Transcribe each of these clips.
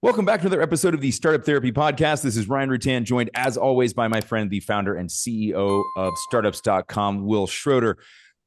Welcome back to another episode of the Startup Therapy Podcast. This is Ryan Rutan, joined as always by my friend, the founder and CEO of startups.com, Wil Schroter.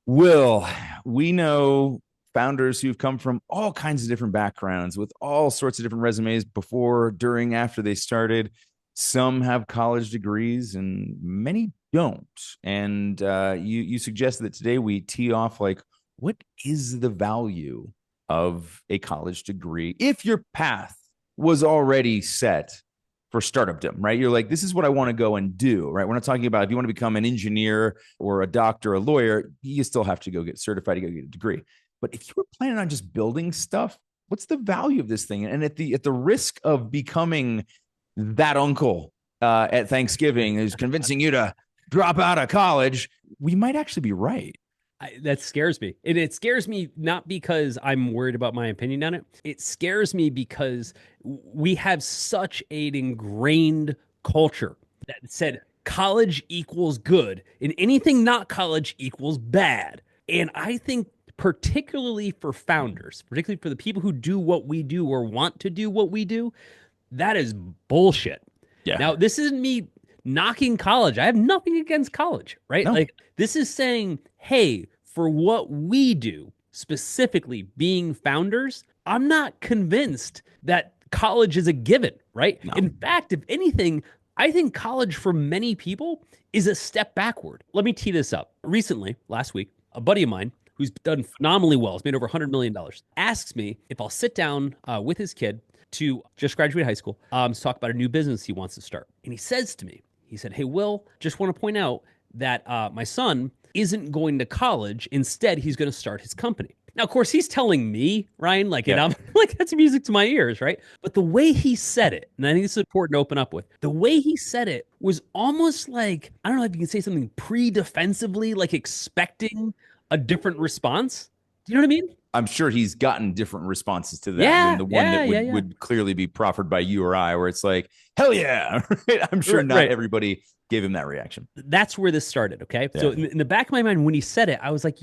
Wil, we know founders who've come from all kinds of different backgrounds with all sorts of different resumes before, during, after they started. Some have college degrees and many don't. And you suggested that today we tee off like, what is the value of a college degree if your path was already set for startupdom, right? You're like, this is what I want to go and do, right? We're not talking about if you want to become an engineer or a doctor, a lawyer, you still have to go get certified, to go get a degree. But if you were planning on just building stuff, what's the value of this thing? And at the risk of becoming that uncle at Thanksgiving who's convincing you to drop out of college, we might actually be right. That scares me. And it scares me not because I'm worried about my opinion on it. It scares me because we have such an ingrained culture that said college equals good and anything not college equals bad. And I think particularly for founders, particularly for the people who do what we do or want to do what we do, that is bullshit. Yeah. Now, this isn't me knocking college. I have nothing against college, right? No. Like, this is saying, hey, for what we do, specifically being founders, I'm not convinced that college is a given, right? No. In fact, if anything, I think college for many people is a step backward. Let me tee this up. Recently, last week, a buddy of mine who's done phenomenally well, has made over $100 million, asks me if I'll sit down with his kid to just graduate high school to talk about a new business he wants to start. And he says to me, he said, hey, Wil, just want to point out that my son isn't going to college. Instead, he's going to start his company. Now, of course, he's telling me, Ryan, like, and I'm like, that's music to my ears, right? But the way he said it, and I think this is important to open up with, the way he said it was almost like, I don't know if you can say something pre-defensively, like expecting a different response. Do you know what I mean? I'm sure he's gotten different responses to that than the one that would clearly be proffered by you or I, where it's like, hell yeah. Right? I'm sure not everybody gave him that reaction. That's where this started, okay? Yeah. So in the back of my mind, when he said it, I was like,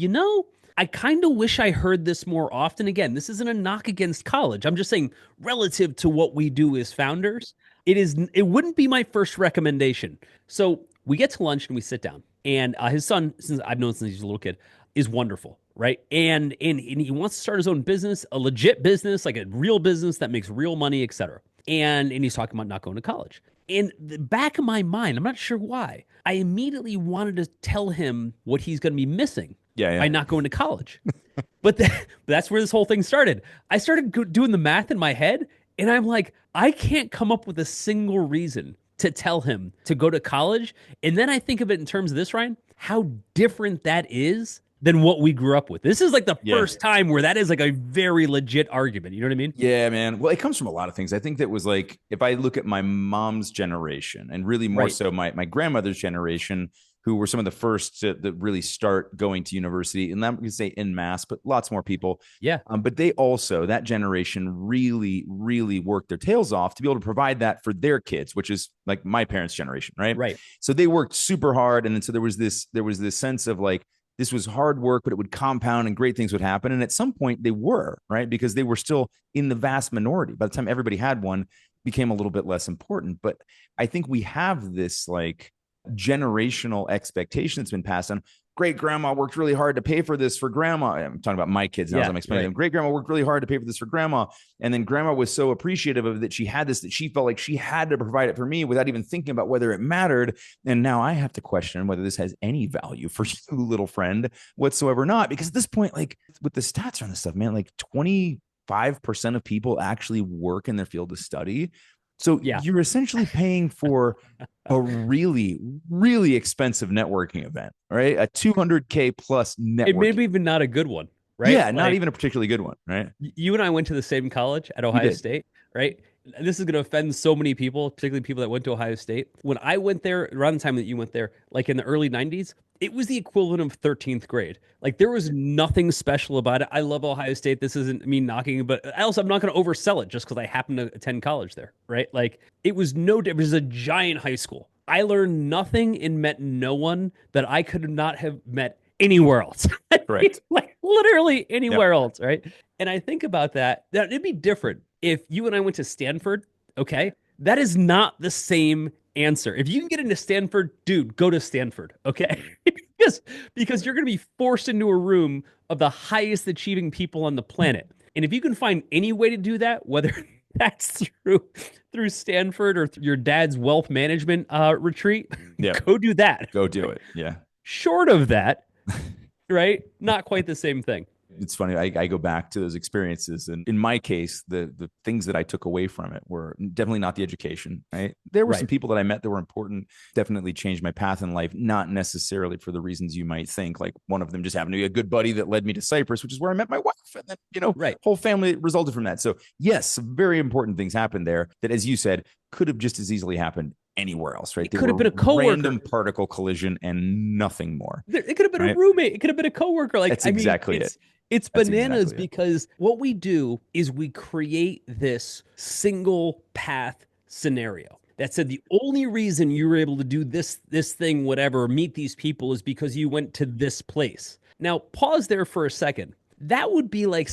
I kind of wish I heard this more often. Again, this isn't a knock against college. I'm just saying relative to what we do as founders, it wouldn't be my first recommendation. So we get to lunch and we sit down. And his son, since I've known since he's a little kid, is wonderful, right? And he wants to start his own business, a legit business, like a real business that makes real money, et cetera. And he's talking about not going to college. In the back of my mind, I'm not sure why, I immediately wanted to tell him what he's going to be missing by not going to college. But that's where this whole thing started. I started doing the math in my head, and I'm like, I can't come up with a single reason to tell him to go to college. And then I think of it in terms of this, Ryan, how different that is than what we grew up with. This is like the first time where that is like a very legit argument. You know what I mean? Yeah, man. Well, it comes from a lot of things. I think that was like, if I look at my mom's generation and really more so my grandmother's generation, who were some of the first to really start going to university, and I'm going to say en masse, but lots more people. Yeah. But they also, that generation really, really worked their tails off to be able to provide that for their kids, which is like my parents' generation, right? Right. So they worked super hard. And then so there was this sense of like, this was hard work, but it would compound and great things would happen. And at some point they were, right? Because they were still in the vast minority. By the time everybody had one, it became a little bit less important. But I think we have this like generational expectation that's been passed on. Great grandma worked really hard to pay for this for grandma. I'm talking about my kids now as I'm explaining them. Great grandma worked really hard to pay for this for grandma. And then grandma was so appreciative of it that she had this, that she felt like she had to provide it for me without even thinking about whether it mattered. And now I have to question whether this has any value for you, little friend, whatsoever or not. Because at this point, like with the stats on this stuff, man, like 25% of people actually work in their field of study. So you're essentially paying for a really, really expensive networking event, right? A $200K plus network. It may be even not a good one, right? Yeah, not even a particularly good one, right? You and I went to the same college at Ohio State, right? This is going to offend so many people, particularly people that went to Ohio State. When I went there, around the time that you went there, like in the early 90s, it was the equivalent of 13th grade. Like there was nothing special about it. I love Ohio State. This isn't me knocking, but also I'm not going to oversell it just because I happen to attend college there, right? Like it was a giant high school. I learned nothing and met no one that I could not have met anywhere else. Correct. Like literally anywhere else, right? And I think about that it'd be different if you and I went to Stanford, okay? That is not the same answer. If you can get into Stanford, dude, go to Stanford, okay? because you're going to be forced into a room of the highest achieving people on the planet. And if you can find any way to do that, whether that's through Stanford or through your dad's wealth management retreat, go do that. Go do it. Yeah. Short of that, right? Not quite the same thing. It's funny. I go back to those experiences, and in my case, the things that I took away from it were definitely not the education. Right? There were some people that I met that were important. Definitely changed my path in life. Not necessarily for the reasons you might think. Like one of them just happened to be a good buddy that led me to Cyprus, which is where I met my wife, and then whole family resulted from that. So yes, some very important things happened there. That, as you said, could have just as easily happened anywhere else, right? It could have been a coworker, random particle collision, and nothing more. It could have been a roommate. It could have been a coworker. Like that's exactly it. It's bananas because what we do is we create this single path scenario that said the only reason you were able to do this thing, whatever, meet these people is because you went to this place. Now, pause there for a second. That would be like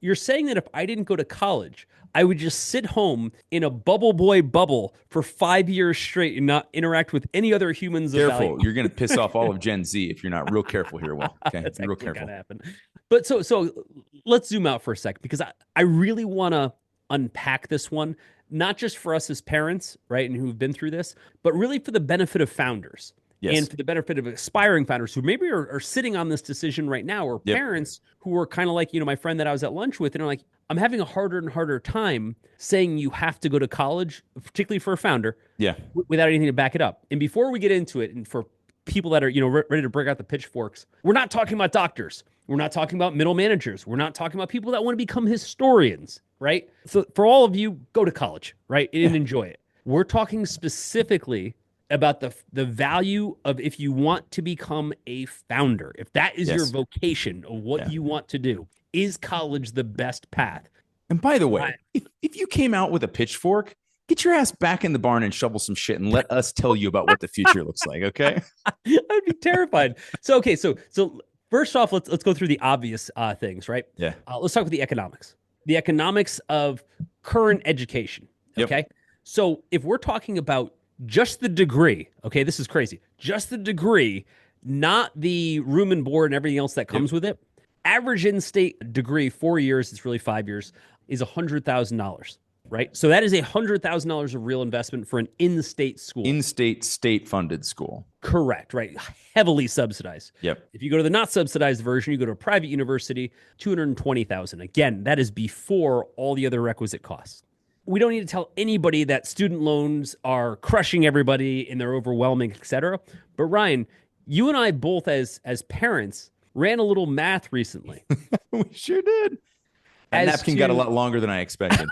you're saying that if I didn't go to college, I would just sit home in a bubble boy bubble for 5 years straight and not interact with any other humans. Careful, you're going to piss off all of Gen Z if you're not real careful here, Will. Okay, that's real careful. Happen. But so let's zoom out for a second because I really want to unpack this one, not just for us as parents, right, and who've been through this, but really for the benefit of founders. Yes. And for the benefit of aspiring founders who maybe are sitting on this decision right now, or parents who are kind of like, my friend that I was at lunch with, and are like, I'm having a harder and harder time saying you have to go to college, particularly for a founder, without anything to back it up. And before we get into it, and for people that are, ready to break out the pitchforks, we're not talking about doctors. We're not talking about middle managers. We're not talking about people that want to become historians, right? So for all of you, go to college, right, and enjoy it. We're talking specifically about the value of if you want to become a founder, if that is your vocation of what you want to do, is college the best path? And by the way, if you came out with a pitchfork, get your ass back in the barn and shovel some shit and let us tell you about what the future looks like, okay? I'd be terrified. So first off, let's go through the obvious things, right? Yeah. Let's talk about the economics. The economics of current education, okay? Yep. So if we're talking about just the degree, okay, this is crazy. Just the degree, not the room and board and everything else that comes with it. Average in-state degree, 4 years, it's really 5 years, is $100,000, right? So that is $100,000 of real investment for an in-state school. In-state, state-funded school. Correct, right? Heavily subsidized. Yep. If you go to the not subsidized version, you go to a private university, $220,000. Again, that is before all the other requisite costs. We don't need to tell anybody that student loans are crushing everybody and they're overwhelming, et cetera. But Ryan, you and I both as parents ran a little math recently. We sure did. That napkin got a lot longer than I expected.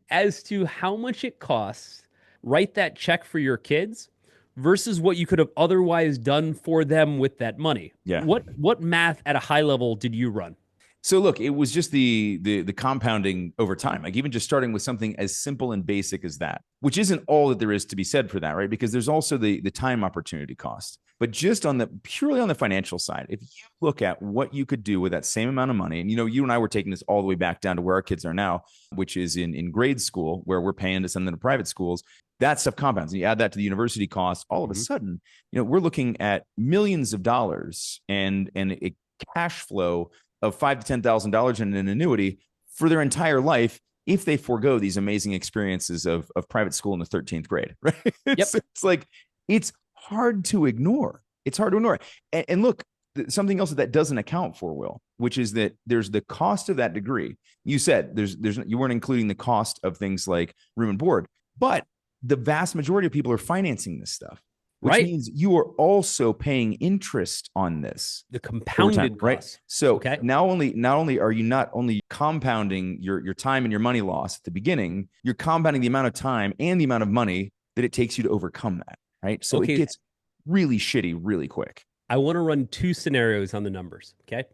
As to how much it costs, write that check for your kids versus what you could have otherwise done for them with that money. Yeah. What math at a high level did you run? So look, it was just the compounding over time, like even just starting with something as simple and basic as that, which isn't all that there is to be said for that, right? Because there's also the time opportunity cost. But just purely on the financial side, if you look at what you could do with that same amount of money, and you and I were taking this all the way back down to where our kids are now, which is in grade school, where we're paying to send them to private schools, that stuff compounds. And you add that to the university cost, all of a sudden, we're looking at millions of dollars and a cash flow of $5,000 to $10,000 in an annuity for their entire life if they forego these amazing experiences of private school in the 13th grade, right? It's like, it's hard to ignore. It's hard to ignore. And look, something else that doesn't account for, Will, which is that there's the cost of that degree. You said you weren't including the cost of things like room and board, but the vast majority of people are financing this stuff. Which means you are also paying interest on this. The compounded right? So not only are you not only compounding your time and your money loss at the beginning, you're compounding the amount of time and the amount of money that it takes you to overcome that, right? So it gets really shitty really quick. I want to run two scenarios on the numbers, okay?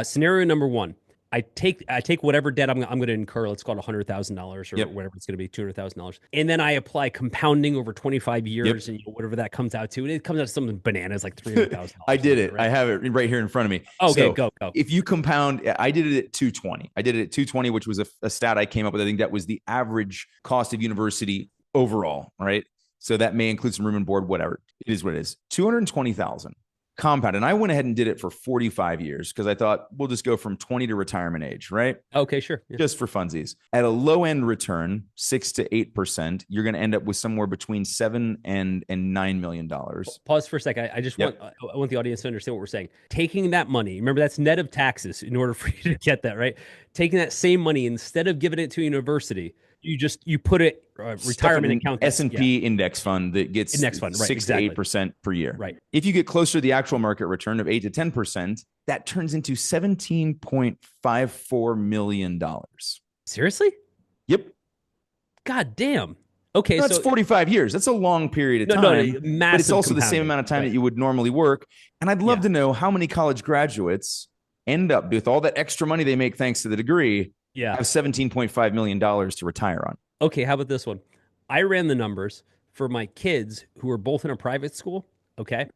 Scenario number one, I take whatever debt I'm going to incur. Let's call it $100,000 or Yep. whatever it's going to be, $200,000, and then I apply compounding over 25 years, and whatever that comes out to, and it comes out to something bananas like $300,000. I did it. Right? I have it right here in front of me. Okay, so go. If you compound, I did it at 220. I did it at 220, which was a stat I came up with. I think that was the average cost of university overall, right? So that may include some room and board, whatever. It is what it is. 220,000 compound. And I went ahead and did it for 45 years because I thought we'll just go from 20 to retirement age, right? Okay, sure. Yeah. Just for funsies. At a low end return, 6 to 8%, you're going to end up with somewhere between $7 and $9 million. Pause for a second. I just want the audience to understand what we're saying. Taking that money, remember that's net of taxes in order for you to get that, right? Taking that same money, instead of giving it to a university, you put it retirement account, S&P index fund that gets index fund, right, 6 to 8% per year. Right. If you get closer to the actual market return of 8 to 10%, that turns into $17.54 million. Seriously? Yep. God damn. Okay, that's 45 years. That's a long period of time. Massive, but it's also the same amount of time that you would normally work. And I'd love to know how many college graduates end up with all that extra money they make thanks to the degree. Have $17.5 million to retire on. Okay, how about this one? I ran the numbers for my kids who are both in a private school. Okay,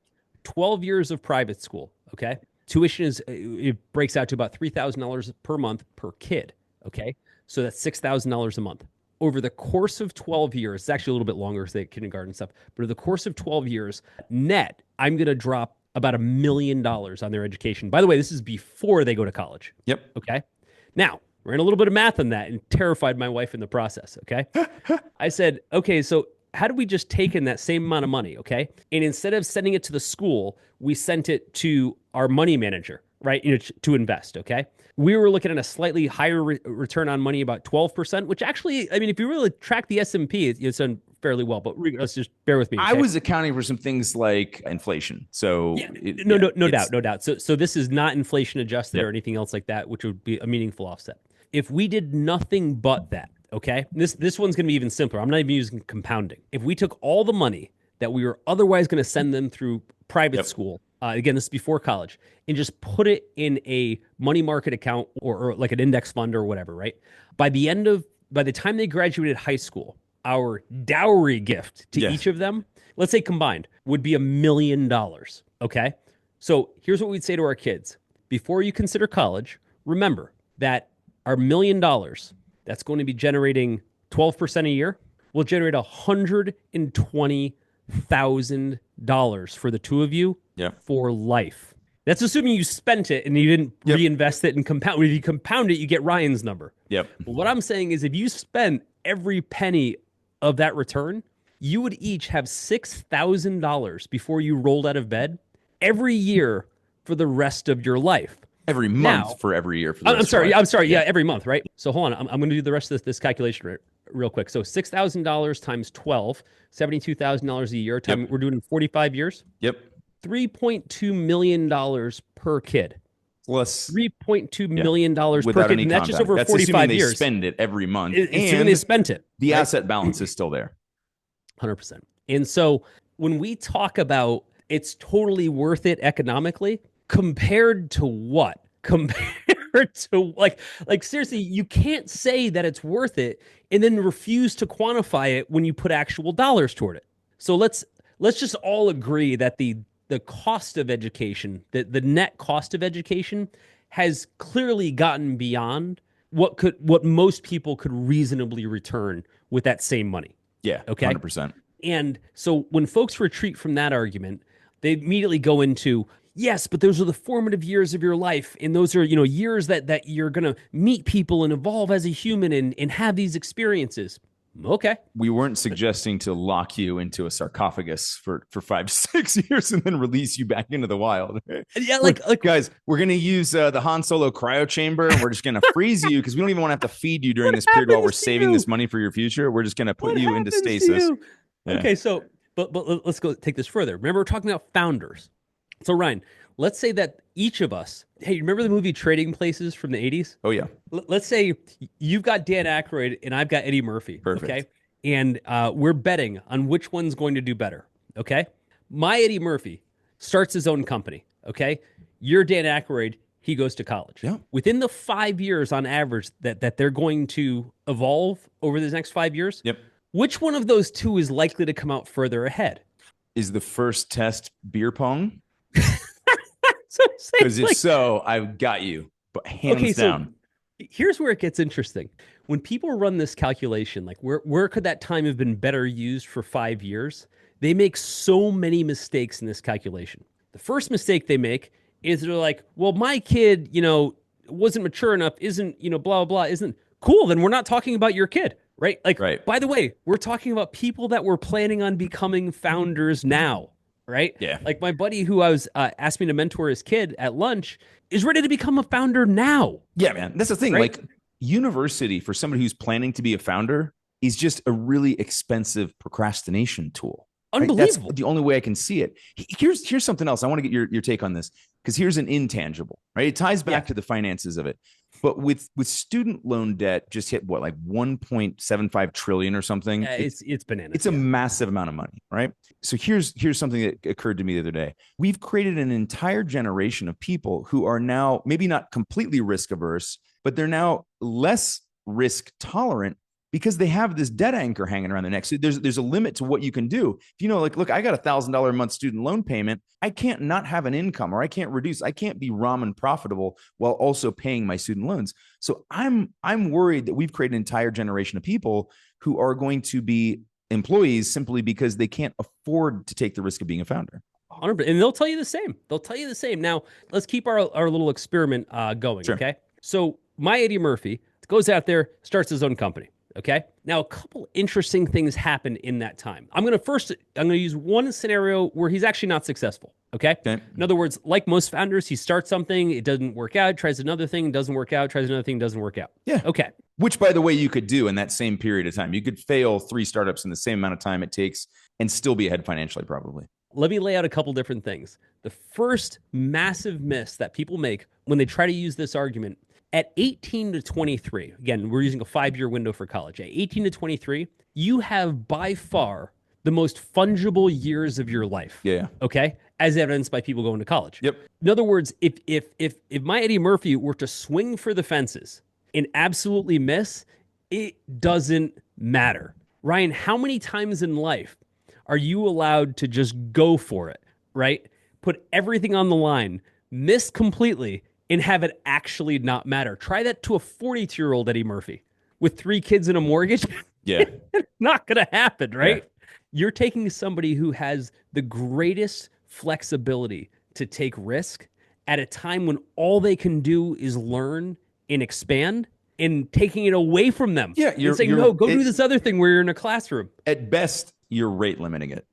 12 years of private school. Okay, tuition it breaks out to about $3,000 per month per kid. Okay, so that's $6,000 a month over the course of 12 years. It's actually a little bit longer because they have kindergarten stuff. But over the course of 12 years, net, I'm going to drop about $1 million on their education. By the way, this is before they go to college. Yep. Okay. Now, ran a little bit of math on that and terrified my wife in the process, okay? I said, okay, so how do we just take in that same amount of money, okay? And instead of sending it to the school, we sent it to our money manager, right, to invest, okay? We were looking at a slightly higher return on money, about 12%, which actually, I mean, if you really track the S&P, it's done fairly well, but let's just bear with me. Okay? I was accounting for some things like inflation. So no doubt. So this is not inflation adjusted or anything else like that, which would be a meaningful offset. If we did nothing but that, okay, this one's going to be even simpler. I'm not even using compounding. If we took all the money that we were otherwise going to send them through private school, again, this is before college, and just put it in a money market account or like an index fund or whatever, right? By the time they graduated high school, our dowry gift to each of them, let's say combined, would be $1 million, okay? So here's what we'd say to our kids. Before you consider college, remember that our $1 million that's going to be generating 12% a year will generate $120,000 for the two of you for life. That's assuming you spent it and you didn't reinvest it and compound. If you compound it, you get Ryan's number. But what I'm saying is if you spent every penny of that return, you would each have $6,000 before you rolled out of bed every year for the rest of your life. Every month for every year. For the I'm sorry. Yeah, every month, right? So hold on. I'm going to do the rest of this calculation real quick. So $6,000 times 12, $72,000 a year. We're doing it in 45 years. Yep. $3.2 million per kid. Plus $3.2 million per kid. And that's just over that's 45 years. They spend it every month. Assuming they spent it. The asset balance is still there. 100%. And so when we talk about it's totally worth it economically, compared to what? Compared to like seriously, you can't say that it's worth it and then refuse to quantify it when you put actual dollars toward it. So let's just all agree that the cost of education, the net cost of education has clearly gotten beyond what most people could reasonably return with that same money. Yeah. Okay. 100%. And so when folks retreat from that argument, they immediately go into, yes, but those are the formative years of your life. And those are, years that you're going to meet people and evolve as a human and have these experiences. Okay. We weren't suggesting to lock you into a sarcophagus for 5 to 6 years and then release you back into the wild. Yeah, like guys, we're going to use the Han Solo cryo chamber. And we're just going to freeze you because we don't even want to have to feed you during this period while we're saving this money for your future. We're just going to put you into stasis. Yeah. Okay, so but let's go take this further. Remember, we're talking about founders. So Ryan, let's say that each of us, hey, remember the movie Trading Places from the 80s? Oh, yeah. Let's say you've got Dan Aykroyd and I've got Eddie Murphy. Perfect. Okay. And we're betting on which one's going to do better. Okay. My Eddie Murphy starts his own company. Okay. You're Dan Aykroyd. he goes to college. Yeah. Within the 5 years on average that they're going to evolve over the next 5 years, Yep. which one of those two is likely to come out further ahead? Is the first test beer pong? So Because if so, I've got you, but hands down. So here's where it gets interesting. When people run this calculation, like where could that time have been better used for 5 years? They make so many mistakes in this calculation. The first mistake they make is they're like, well, my kid, wasn't mature enough, isn't, blah, blah, isn't cool. Then we're not talking about your kid, right? Like, right. By the way, we're talking about people that were planning on becoming founders now, right? Yeah. Like my buddy who I was asked me to mentor his kid at lunch is ready to become a founder now. Yeah, man. That's the thing. Right? Like university for somebody who's planning to be a founder is just a really expensive procrastination tool. Unbelievable. Right? That's the only way I can see it. Here's something else. I want to get your take on this because here's an intangible, right? It ties back to the finances of it. But with student loan debt just hit what, like 1.75 trillion or something? Yeah, it's bananas. It's a massive amount of money, right? So here's something that occurred to me the other day. We've created an entire generation of people who are now maybe not completely risk averse, but they're now less risk tolerant because they have this debt anchor hanging around their neck. So there's a limit to what you can do. If like, look, I got $1,000 a month student loan payment. I can't not have an income, or I can't reduce. I can't be ramen profitable while also paying my student loans. So I'm worried that we've created an entire generation of people who are going to be employees simply because they can't afford to take the risk of being a founder. 100%. And they'll tell you the same. Now, let's keep our little experiment going, Sure. Okay? So my Eddie Murphy goes out there, starts his own company. Okay. Now, a couple interesting things happen in that time. I'm going to use one scenario where he's actually not successful. Okay. In other words, like most founders, he starts something, it doesn't work out, tries another thing, doesn't work out, tries another thing, doesn't work out. Yeah. Okay. Which, by the way, you could do in that same period of time. You could fail 3 startups in the same amount of time it takes and still be ahead financially, probably. Let me lay out a couple different things. The first massive miss that people make when they try to use this argument at 18 to 23, again, we're using a 5-year window for college. At 18 to 23, you have by far the most fungible years of your life. Yeah. Okay. As evidenced by people going to college. Yep. In other words, if my Eddie Murphy were to swing for the fences and absolutely miss, it doesn't matter. Ryan, how many times in life are you allowed to just go for it, right? Put everything on the line, miss completely, and have it actually not matter? Try that to a 42-year-old Eddie Murphy with 3 kids and a mortgage. Yeah. It's not going to happen, right? Yeah. You're taking somebody who has the greatest flexibility to take risk at a time when all they can do is learn and expand, and taking it away from them. Yeah. You're saying, no, go do this other thing where you're in a classroom. At best, you're rate limiting it,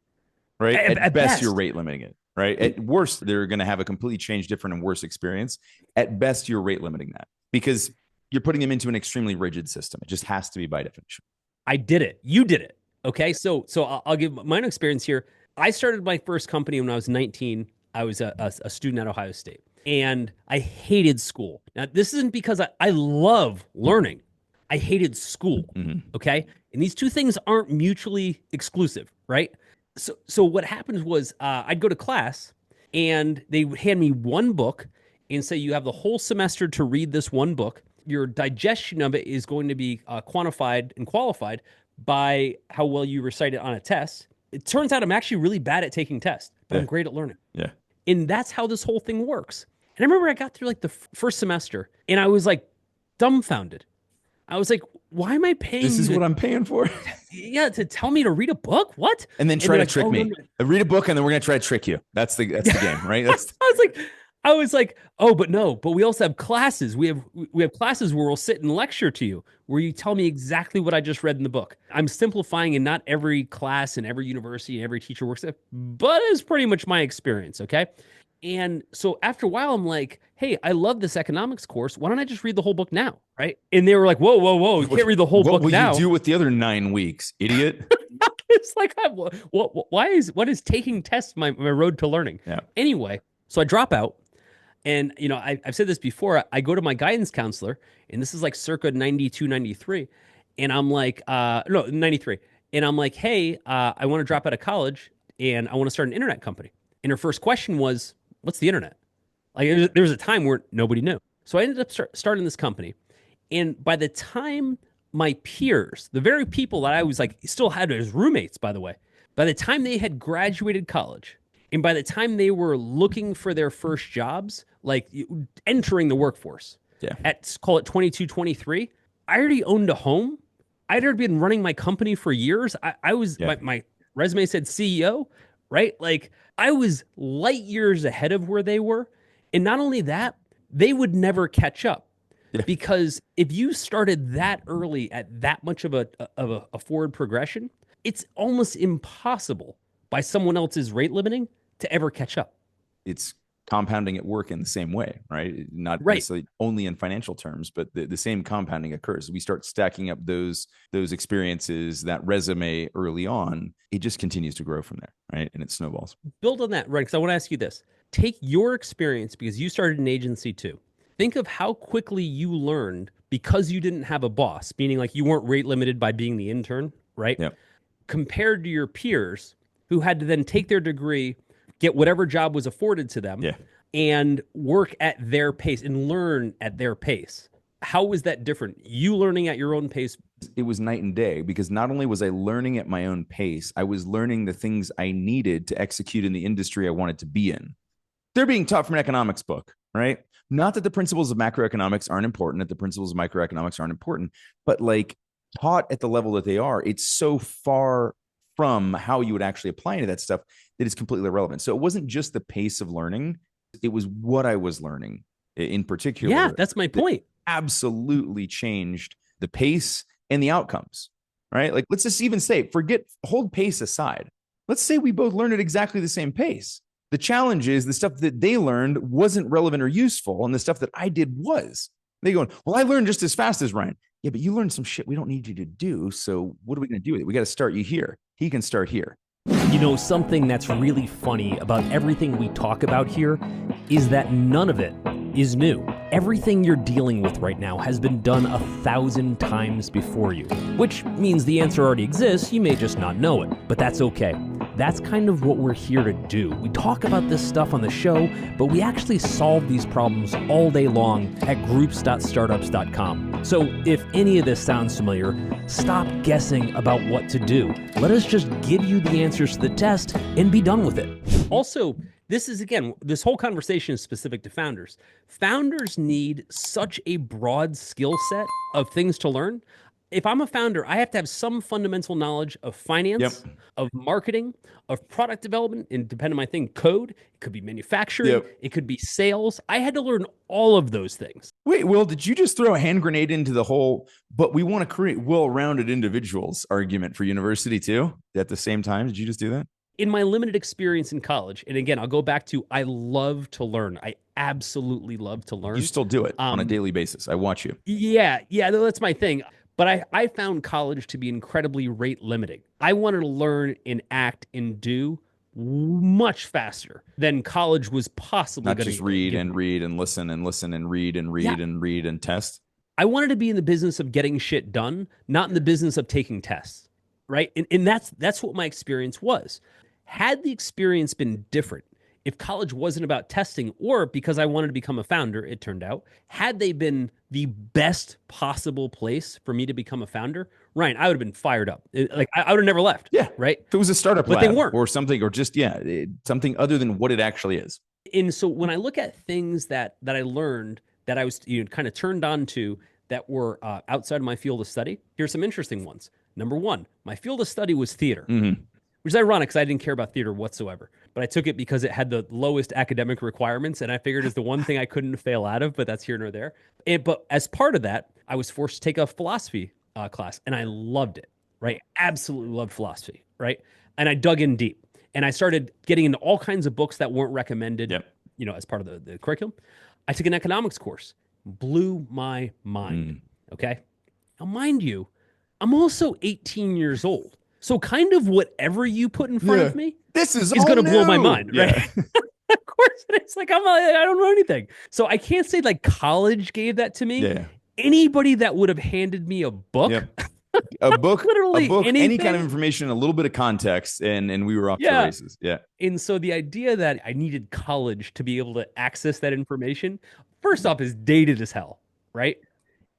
right? At best, you're rate limiting it. Right. At worst, they're going to have a completely changed, different, and worse experience. At best, you're rate limiting that because you're putting them into an extremely rigid system. It just has to be by definition. I did it. You did it. Okay. So I'll give my own experience here. I started my first company when I was 19. I was a student at Ohio State, and I hated school. Now, this isn't because I love learning. I hated school. Mm-hmm. Okay. And these two things aren't mutually exclusive, right? So what happened was I'd go to class and they would hand me one book and say, you have the whole semester to read this one book. Your digestion of it is going to be quantified and qualified by how well you recite it on a test. It turns out I'm actually really bad at taking tests, but I'm great at learning. Yeah. And that's how this whole thing works. And I remember I got through like the first semester and I was like dumbfounded. I was like, why am I paying? This is what I'm paying for. Yeah, to tell me to read a book? What? And then try to trick me. No. Read a book, and then we're gonna try to trick you. That's the game, right? I was like, oh, but we also have classes. We have classes where we'll sit and lecture to you, where you tell me exactly what I just read in the book. I'm simplifying, and not every class and every university and every teacher works there, but it's pretty much my experience. Okay. And so after a while, I'm like, hey, I love this economics course. Why don't I just read the whole book now? Right. And they were like, whoa. You can't read the whole book now. What will you do with the other 9 weeks, idiot? It's like, what is taking tests my road to learning? Yeah. Anyway, so I drop out. And, I've said this before. I go to my guidance counselor, and this is like circa 92, 93. And I'm like, 93. And I'm like, hey, I want to drop out of college, and I want to start an internet company. And her first question was, what's the internet? Like there was a time where nobody knew. So I ended up starting this company. And by the time my peers, the very people that I was like still had as roommates, by the way, by the time they had graduated college and by the time they were looking for their first jobs, like entering the workforce at call it 22, 23, I already owned a home. I'd already been running my company for years. I was, my resume said CEO, right? Like I was light years ahead of where they were. And not only that, they would never catch up. Because if you started that early at that much of a forward progression, it's almost impossible by someone else's rate limiting to ever catch up. It's compounding at work in the same way, right? Not necessarily only in financial terms, but the same compounding occurs. We start stacking up those experiences, that resume early on, it just continues to grow from there, right? And it snowballs. Build on that, right? Because I want to ask you this. Take your experience, because you started an agency too. Think of how quickly you learned because you didn't have a boss, meaning like you weren't rate limited by being the intern, right? Yep. Compared to your peers who had to then take their degree, get whatever job was afforded to them, and work at their pace and learn at their pace. How was that different? You learning at your own pace? It was night and day, because not only was I learning at my own pace, I was learning the things I needed to execute in the industry I wanted to be in. They're being taught from an economics book, right? Not that the principles of macroeconomics aren't important, that the principles of microeconomics aren't important, but like taught at the level that they are, it's so far from how you would actually apply into that stuff that it's completely irrelevant. So it wasn't just the pace of learning, it was what I was learning in particular. Yeah, that's my point. Absolutely changed the pace and the outcomes, right? Like, let's just even say, hold pace aside. Let's say we both learned at exactly the same pace. The challenge is the stuff that they learned wasn't relevant or useful, and the stuff that I did was. They going, well, I learned just as fast as Ryan. Yeah, but you learned some shit we don't need you to do. So what are we going to do with it? We got to start you here. He can start here. You know, something that's really funny about everything we talk about here is that none of it is new. Everything you're dealing with right now has been done 1,000 times before you, which means the answer already exists. You may just not know it, but that's okay. That's kind of what we're here to do. We talk about this stuff on the show, but we actually solve these problems all day long at groups.startups.com. So if any of this sounds familiar, stop guessing about what to do. Let us just give you the answers to the test and be done with it. Also, this is, again, this whole conversation is specific to founders. Founders need such a broad skill set of things to learn. If I'm a founder, I have to have some fundamental knowledge of finance, of marketing, of product development, and depending on my thing, code. It could be manufacturing. It could be sales. I had to learn all of those things. Wait, Will, did you just throw a hand grenade into the whole, but we want to create well-rounded individuals argument for university too at the same time? Did you just do that? In my limited experience in college, and again, I'll go back to, I love to learn. I absolutely love to learn. You still do it on a daily basis. I watch you. Yeah, that's my thing. But I found college to be incredibly rate limiting. I wanted to learn and act and do much faster than college was possibly going to. Not just read and read and listen and listen and read and read and read and test. I wanted to be in the business of getting shit done, not in the business of taking tests, right? And that's what my experience was. Had the experience been different, if college wasn't about testing, or because I wanted to become a founder, it turned out, had they been the best possible place for me to become a founder, Ryan, I would have been fired up. I would have never left. Yeah. Right. If it was a startup but lab they weren't. or something, or just, something other than what it actually is. And so when I look at things that I learned, that I was kind of turned on to, that were outside of my field of study, here's some interesting ones. Number one, my field of study was theater. Mm-hmm. Which is ironic because I didn't care about theater whatsoever. But I took it because it had the lowest academic requirements, and I figured it's the one thing I couldn't fail out of, but that's here nor there. But as part of that, I was forced to take a philosophy class, and I loved it, right? Absolutely loved philosophy, right? And I dug in deep, and I started getting into all kinds of books that weren't recommended, as part of the curriculum. I took an economics course, blew my mind, okay? Now, mind you, I'm also 18 years old. So kind of whatever you put in front of me this is going to blow my mind, right? Of course, it's like I don't know anything. So I can't say like college gave that to me. Yeah. Anybody that would have handed me a book a book, Literally any anything. kind of information, a little bit of context, and we were off to the races. Yeah. And so the idea that I needed college to be able to access that information, first off, is dated as hell, right?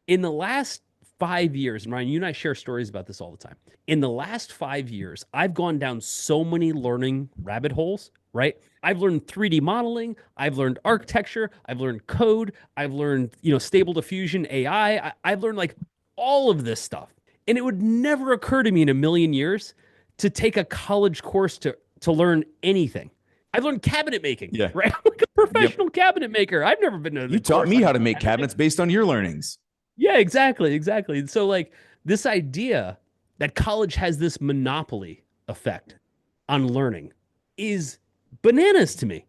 In the last 5 years, and Ryan, you and I share stories about this all the time. In the last 5 years, I've gone down so many learning rabbit holes, right? I've learned 3D modeling, I've learned architecture, I've learned code, I've learned, stable diffusion, AI. I've learned like all of this stuff. And it would never occur to me in a million years to take a college course to learn anything. I've learned cabinet making, right? I'm like a professional cabinet maker. I've never been to You taught me how to make cabinets based on your learnings. Yeah, exactly. And so like this idea that college has this monopoly effect on learning is bananas to me.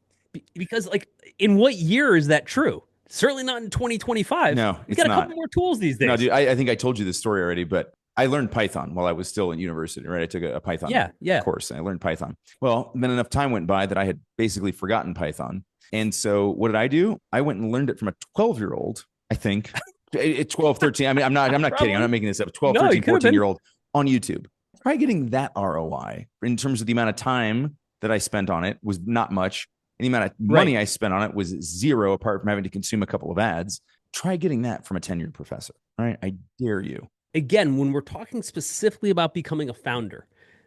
Because like in what year is that true? Certainly not in 2025. No, we got a couple more tools these days. No, dude, I think I told you this story already, but I learned Python while I was still in university, right? I took a Python course and I learned Python. Well, then enough time went by that I had basically forgotten Python. And so what did I do? I went and learned it from a 12-year-old, I think. 12, 13. I mean, I'm not kidding. I'm not making this up. 12, 13, 14-year-old on YouTube. Try getting that ROI in terms of the amount of time that I spent on it was not much. And the amount of money I spent on it was zero, apart from having to consume a couple of ads. Try getting that from a tenured professor, right? I dare you. Again, when we're talking specifically about becoming a founder,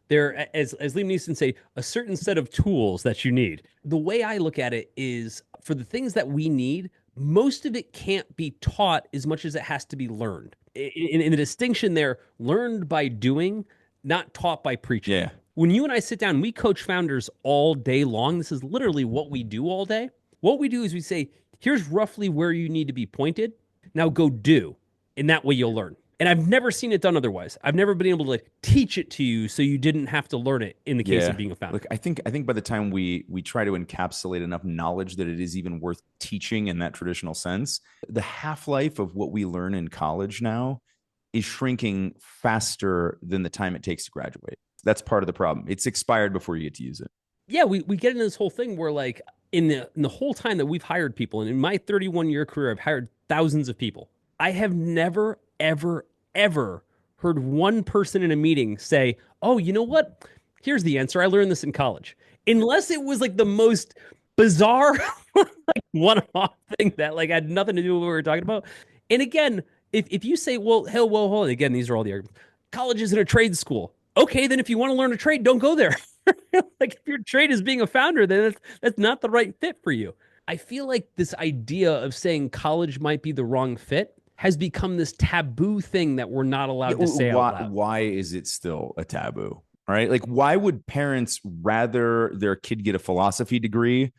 there, as Liam Neeson say, a certain set of tools that you need. The way I look at it is for the things that we need, most of it can't be taught as much as it has to be learned. In the distinction there, learned by doing, not taught by preaching. Yeah. When you and I sit down, we coach founders all day long. This is literally what we do all day. What we do is we say, here's roughly where you need to be pointed. Now go do. And that way you'll learn. And I've never seen it done otherwise. I've never been able to like teach it to you so you didn't have to learn it in the case of being a founder. Look, I think by the time we try to encapsulate enough knowledge that it is even worth teaching in that traditional sense, the half-life of what we learn in college now is shrinking faster than the time it takes to graduate. That's part of the problem. It's expired before you get to use it. Yeah, we get into this whole thing where like in the whole time that we've hired people, and in my 31-year career, I've hired thousands of people. I have never, ever heard one person in a meeting say, oh, you know what? Here's the answer. I learned this in college. Unless it was like the most bizarre like one-off thing that like had nothing to do with what we were talking about. And again, if you say, well, hold on. Again, these are all the arguments. College isn't a trade school. Okay, then if you want to learn a trade, don't go there. Like if your trade is being a founder, then that's not the right fit for you. I feel like this idea of saying college might be the wrong fit has become this taboo thing that we're not allowed to say out loud. Why is it still a taboo? All right. Like, why would parents rather their kid get a philosophy degree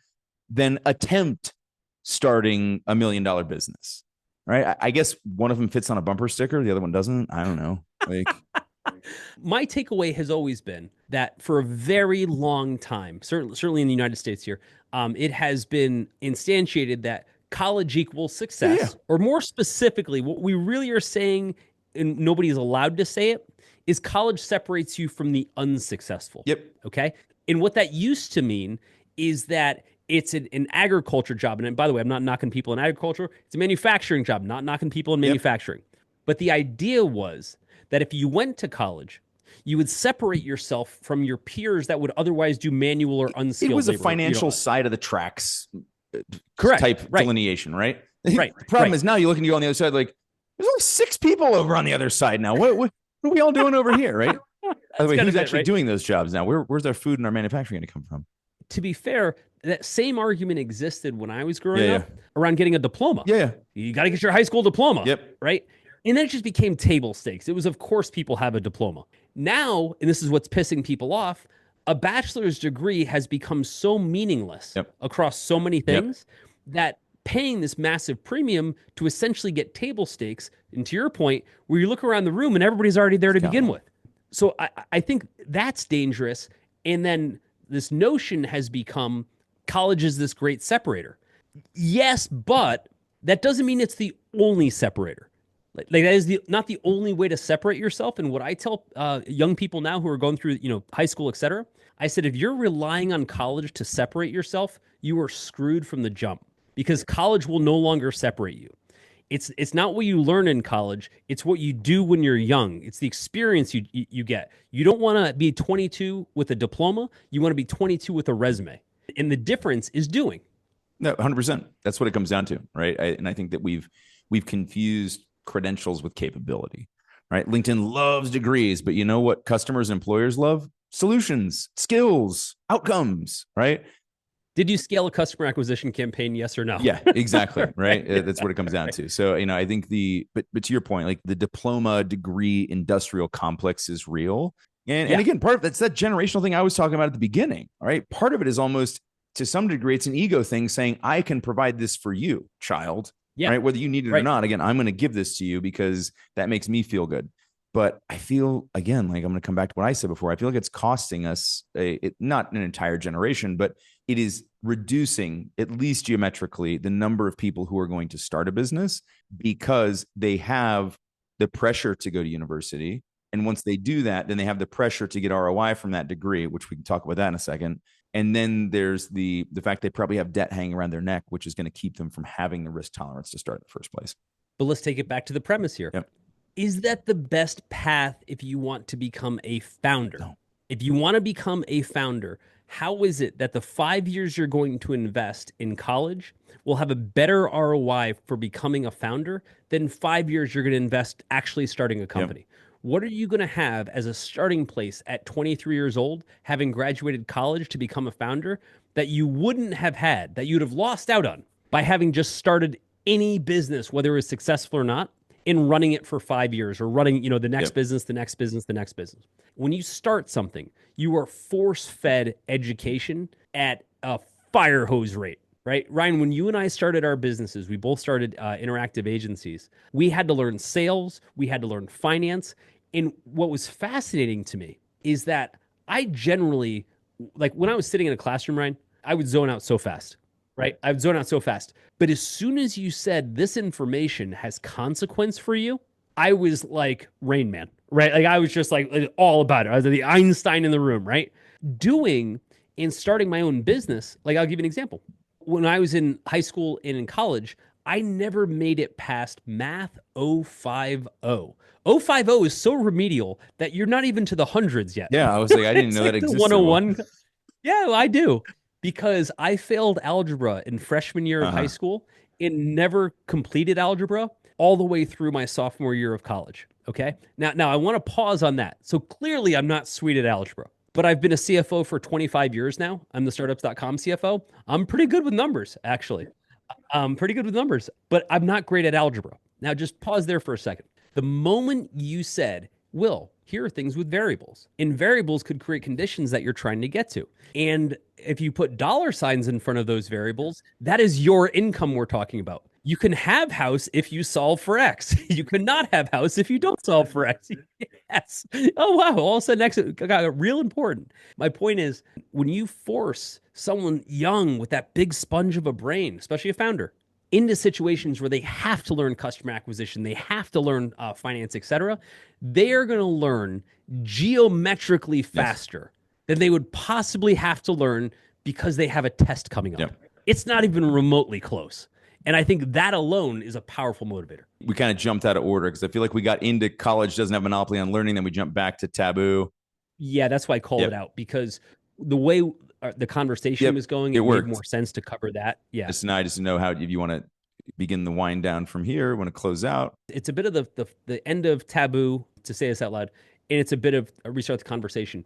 than attempt starting $1 million business? Right. I guess one of them fits on a bumper sticker. The other one doesn't. I don't know. Like, my takeaway has always been that for a very long time, certainly in the United States here, it has been instantiated that college equals success, or more specifically, what we really are saying, and nobody's allowed to say it, is college separates you from the unsuccessful. Yep. Okay. And what that used to mean is that it's an agriculture job. And by the way, I'm not knocking people in agriculture. It's a manufacturing job, not knocking people in manufacturing. But the idea was that if you went to college, you would separate yourself from your peers that would otherwise do manual or unskilled labor. It was a financial side of the tracks. Correct. Type delineation, right? Right. The problem is now you look and you go on the other side, like there's only 6 people over on the other side now. What are we all doing over here, right? By the way, who's actually doing those jobs now? Where's our food and our manufacturing going to come from? To be fair, that same argument existed when I was growing up around getting a diploma. Yeah. You got to get your high school diploma. Yep. Right. And then it just became table stakes. It was, of course, people have a diploma. Now, and this is what's pissing people off, a bachelor's degree has become so meaningless across so many things that paying this massive premium to essentially get table stakes, and to your point, where you look around the room and everybody's already there to begin with. So I think that's dangerous. And then this notion has become college is this great separator. Yes, but that doesn't mean it's the only separator. Like that is not the only way to separate yourself. And what I tell young people now who are going through, high school, et cetera, I said, if you're relying on college to separate yourself, you are screwed from the jump because college will no longer separate you. It's not what you learn in college. It's what you do when you're young. It's the experience you get. You don't want to be 22 with a diploma. You want to be 22 with a resume. And the difference is doing. No, 100%. That's what it comes down to, right? And I think that we've confused credentials with capability, right? LinkedIn loves degrees, but you know what customers and employers love? Solutions, skills, outcomes, right? Did you scale a customer acquisition campaign? Yes or no? Yeah, exactly. Right. That's what it comes down to. So, I think but to your point, like the diploma degree industrial complex is real. And again, part of that's that generational thing I was talking about at the beginning. All right. Part of it is almost to some degree, it's an ego thing saying, I can provide this for you, child. Yeah. Right. Whether you need it or not. Again, I'm going to give this to you because that makes me feel good. But I feel, again, like I'm going to come back to what I said before. I feel like it's costing us not an entire generation, but it is reducing, at least geometrically, the number of people who are going to start a business because they have the pressure to go to university. And once they do that, then they have the pressure to get ROI from that degree, which we can talk about that in a second. And then there's the fact they probably have debt hanging around their neck, which is going to keep them from having the risk tolerance to start in the first place. But let's take it back to the premise here. Yep. Is that the best path if you want to become a founder? No. If you want to become a founder, how is it that the 5 years you're going to invest in college will have a better ROI for becoming a founder than 5 years you're going to invest actually starting a company? Yep. What are you going to have as a starting place at 23 years old, having graduated college to become a founder that you wouldn't have had, that you'd have lost out on by having just started any business, whether it was successful or not, in running it for 5 years or running, the next business, the next business, the next business. When you start something, you are force-fed education at a fire hose rate, right? Ryan, when you and I started our businesses, we both started interactive agencies. We had to learn sales. We had to learn finance. And what was fascinating to me is that I generally, like when I was sitting in a classroom, Ryan, I would zone out so fast. Right? I've zoned out so fast. But as soon as you said this information has consequence for you, I was like Rain Man, right? Like I was just like all about it. I was the Einstein in the room, right? Doing and starting my own business. Like I'll give you an example. When I was in high school and in college, I never made it past Math 050. 050 is so remedial that you're not even to the hundreds yet. Yeah, I was like, I didn't know that existed. 101. Yeah, I do. Because I failed algebra in freshman year of high school and never completed algebra all the way through my sophomore year of college. Okay. Now I want to pause on that. So clearly I'm not sweet at algebra, but I've been a CFO for 25 years now. I'm the startups.com CFO. I'm pretty good with numbers, actually. I'm pretty good with numbers, but I'm not great at algebra. Now just pause there for a second. The moment you said, Will, here are things with variables. And variables could create conditions that you're trying to get to. And if you put dollar signs in front of those variables, that is your income we're talking about. You can have house if you solve for X. You cannot have house if you don't solve for X. Yes. Oh, wow. All of a sudden, X got real important. My point is, when you force someone young with that big sponge of a brain, especially a founder, into situations where they have to learn customer acquisition, they have to learn finance, et cetera, they are going to learn geometrically faster than they would possibly have to learn because they have a test coming up. Yep. It's not even remotely close. And I think that alone is a powerful motivator. We kind of jumped out of order because I feel like we got into college doesn't have monopoly on learning, then we jumped back to taboo. Yeah, that's why I called it out, because the way the conversation was going, it made more sense to cover that. Yeah. Just to know how, if you want to begin the wind down from here, want to close out. It's a bit of the end of taboo, to say this out loud, and it's a bit of a restart the conversation.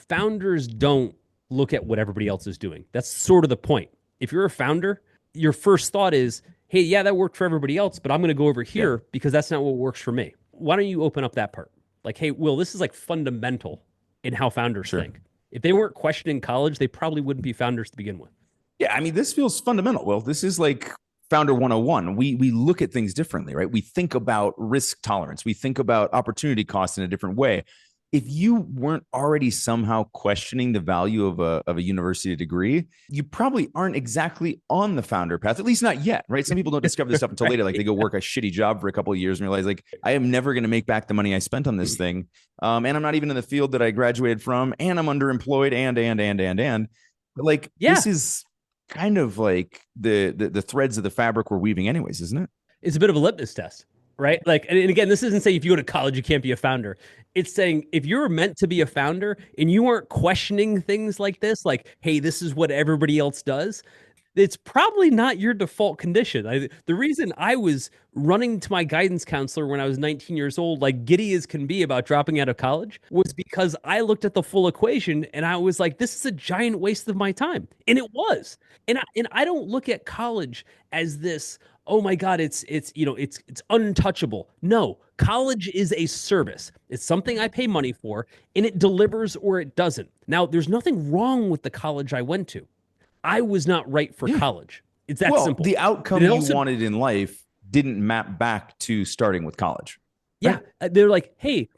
Founders don't look at what everybody else is doing. That's sort of the point. If you're a founder, your first thought is, hey, yeah, that worked for everybody else, but I'm going to go over here because that's not what works for me. Why don't you open up that part? Like, hey, Will, this is like fundamental in how founders think. If they weren't questioned in college, they probably wouldn't be founders to begin with. Yeah, I mean, this feels fundamental. Well, this is like Founder 101. We look at things differently, right? We think about risk tolerance. We think about opportunity cost in a different way. If you weren't already somehow questioning the value of a university degree, you probably aren't exactly on the founder path, at least not yet, right? Some people don't discover this up until later. Like they go work a shitty job for a couple of years and realize like, I am never going to make back the money I spent on this thing. And I'm not even in the field that I graduated from, and I'm underemployed and. But like, this is kind of like the threads of the fabric we're weaving anyways, isn't it? It's a bit of a litmus test, right? Like, and again, this isn't saying if you go to college, you can't be a founder. It's saying if you're meant to be a founder and you aren't questioning things like this, like, hey, this is what everybody else does, it's probably not your default condition. The reason I was running to my guidance counselor when I was 19 years old, like giddy as can be about dropping out of college, was because I looked at the full equation and I was like, this is a giant waste of my time. And it was. And I don't look at college as this, oh my God, it's untouchable. No, college is a service. It's something I pay money for, and it delivers or it doesn't. Now, there's nothing wrong with the college I went to. I was not right for college. It's that simple. The outcome you wanted in life didn't map back to starting with college. Right? Yeah. They're like, hey,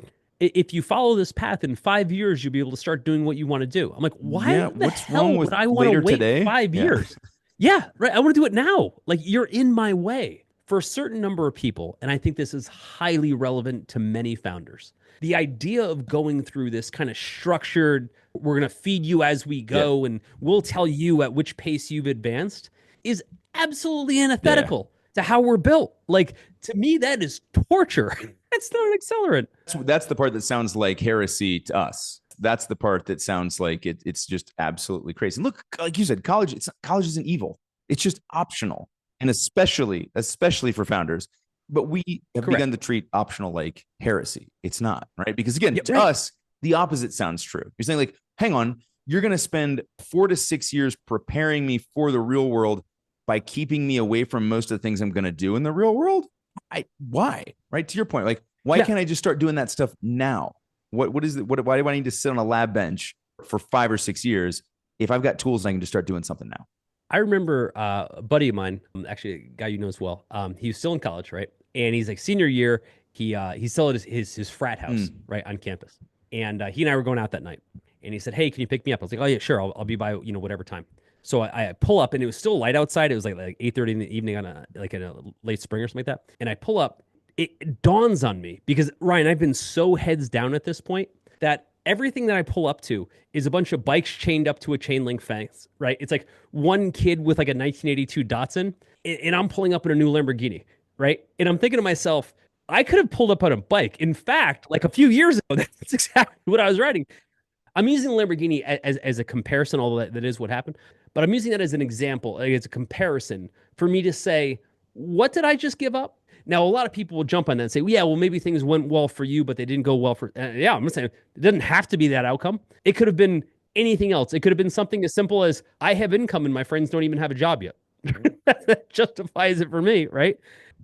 if you follow this path in 5 years, you'll be able to start doing what you want to do. I'm like, why the hell would I want to wait 5 years? Yeah, right. I want to do it now. Like, you're in my way. For a certain number of people, and I think this is highly relevant to many founders, the idea of going through this kind of structured, we're going to feed you as we go, and we'll tell you at which pace you've advanced, is absolutely antithetical to how we're built. Like, to me, that is torture. It's not an accelerant. That's the part that sounds like heresy to us. That's the part that sounds like it's just absolutely crazy. And look, like you said, college isn't evil. It's just optional. And especially for founders. But we have begun to treat optional like heresy. It's not, right? Because again, to us, the opposite sounds true. You're saying like, hang on, you're going to spend 4 to 6 years preparing me for the real world by keeping me away from most of the things I'm going to do in the real world? Why? Right? To your point, like, why can't I just start doing that stuff now? What is it? Why do I need to sit on a lab bench for 5 or 6 years if I've got tools and I can just start doing something now? I remember a buddy of mine, actually a guy you know as well. He was still in college, right? And he's like senior year. He's still at his frat house, right, on campus. And he and I were going out that night. And he said, "Hey, can you pick me up?" I was like, "Oh yeah, sure. I'll be by whatever time." So I pull up, and it was still light outside. It was like 8:30 in the evening on in a late spring or something like that. And I pull up. It dawns on me because Ryan, I've been so heads down at this point that everything that I pull up to is a bunch of bikes chained up to a chain link fence, right? It's like one kid with like a 1982 Datsun, and I'm pulling up in a new Lamborghini, right? And I'm thinking to myself, I could have pulled up on a bike. In fact, like a few years ago, that's exactly what I was writing. I'm using the Lamborghini as a comparison, although that is what happened. But I'm using that as an example, like as a comparison for me to say, what did I just give up? Now, a lot of people will jump on that and say, well, yeah, well, maybe things went well for you, but they didn't go well for... yeah, I'm saying it doesn't have to be that outcome. It could have been anything else. It could have been something as simple as, I have income and my friends don't even have a job yet. That justifies it for me, right?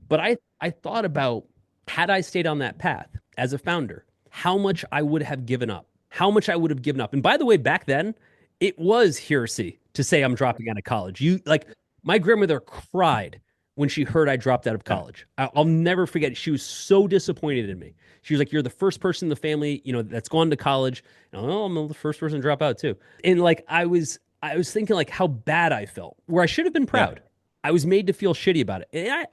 But I thought about, had I stayed on that path as a founder, how much I would have given up. How much I would have given up. And by the way, back then, it was heresy to say I'm dropping out of college. My grandmother cried when she heard I dropped out of college. I'll never forget. She was so disappointed in me. She was like, "You're the first person in the family, that's gone to college." And I'm the first person to drop out too. And like, I was thinking like how bad I felt, where I should have been proud. Yeah. I was made to feel shitty about it. And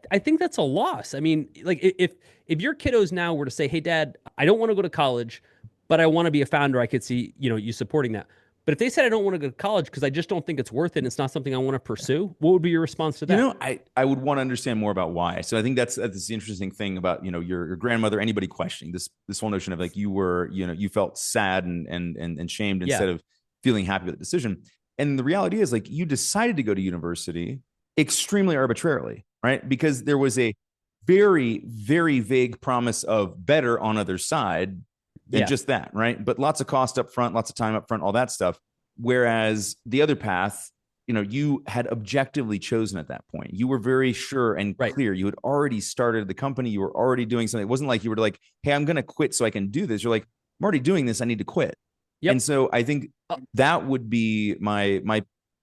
I think that's a loss. I mean, like if your kiddos now were to say, "Hey Dad, I don't want to go to college, but I want to be a founder," I could see, you supporting that. But if they said, "I don't want to go to college because I just don't think it's worth it and it's not something I want to pursue," what would be your response to that? I would want to understand more about why. So I think that's the interesting thing about, your grandmother, anybody questioning this whole notion of like you were, you felt sad and shamed instead of feeling happy with the decision. And the reality is like you decided to go to university extremely arbitrarily, right? Because there was a very, very vague promise of better on other side than just that, right? But lots of cost up front, lots of time up front, all that stuff. Whereas the other path, you had objectively chosen at that point. You were very sure and clear. You had already started the company. You were already doing something. It wasn't like you were like, "Hey, I'm going to quit so I can do this." You're like, "I'm already doing this. I need to quit." Yep. And so I think that would be my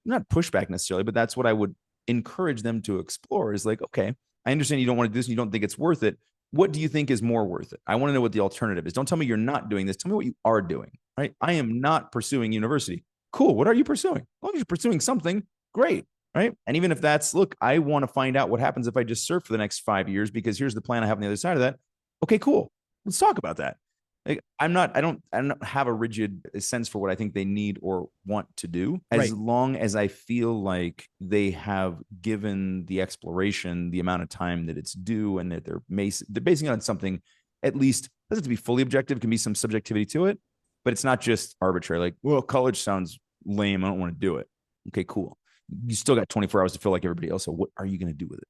not pushback necessarily, but that's what I would encourage them to explore is like, okay, I understand you don't want to do this and you don't think it's worth it. What do you think is more worth it? I want to know what the alternative is. Don't tell me you're not doing this. Tell me what you are doing, right? I am not pursuing university. Cool. What are you pursuing? As long as you're pursuing something, great, right? And even if that's, look, I want to find out what happens if I just surf for the next 5 years because here's the plan I have on the other side of that. Okay, cool. Let's talk about that. Like I don't have a rigid sense for what I think they need or want to do, as long as I feel like they have given the exploration the amount of time that it's due, and that they're basing it on something, at least doesn't have to be fully objective, can be some subjectivity to it, but it's not just arbitrary. Like, well, college sounds lame, I don't want to do it. Okay, cool. You still got 24 hours to feel like everybody else. So what are you going to do with it?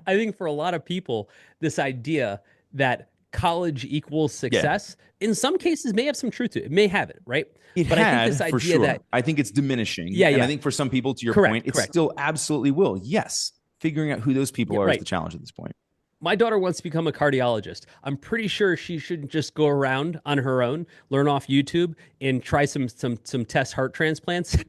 I think for a lot of people, this idea that college equals success, in some cases may have some truth to it. It may have it, right? But I think this idea for sure. That I think it's diminishing. Yeah, and I think for some people, to your point, it still absolutely will. Yes. Figuring out who those people are is the challenge at this point. My daughter wants to become a cardiologist. I'm pretty sure she shouldn't just go around on her own, learn off YouTube, and try some test heart transplants in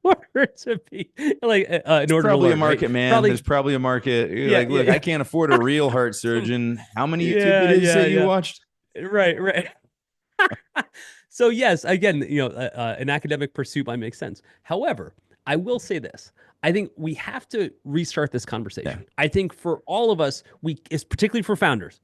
order to be like. In order probably to learn, a market, man. There's probably a market. Like, look, I can't afford a real heart surgeon. How many YouTube videos that you watched? Right. So yes, again, an academic pursuit might make sense. However, I will say this. I think we have to restart this conversation. Yeah. I think for all of us, it's particularly for founders,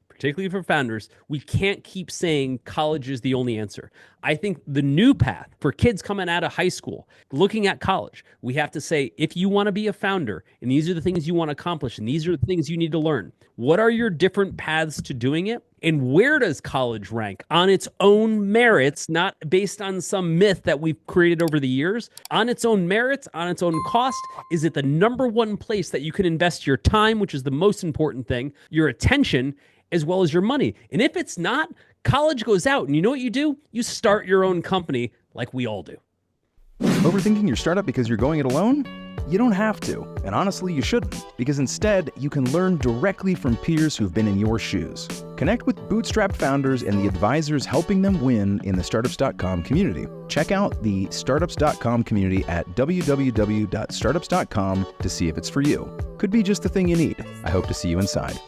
we can't keep saying college is the only answer. I think the new path for kids coming out of high school, looking at college, we have to say, if you want to be a founder, and these are the things you want to accomplish, and these are the things you need to learn, what are your different paths to doing it? And where does college rank on its own merits, not based on some myth that we've created over the years? On its own merits, on its own cost, is it the number one place that you can invest your time, which is the most important thing, your attention, as well as your money? And if it's not, college goes out. And you know what you do? You start your own company like we all do. Overthinking your startup because you're going it alone? You don't have to, and honestly, you shouldn't, because instead, you can learn directly from peers who've been in your shoes. Connect with bootstrapped founders and the advisors helping them win in the Startups.com community. Check out the Startups.com community at www.startups.com to see if it's for you. Could be just the thing you need. I hope to see you inside.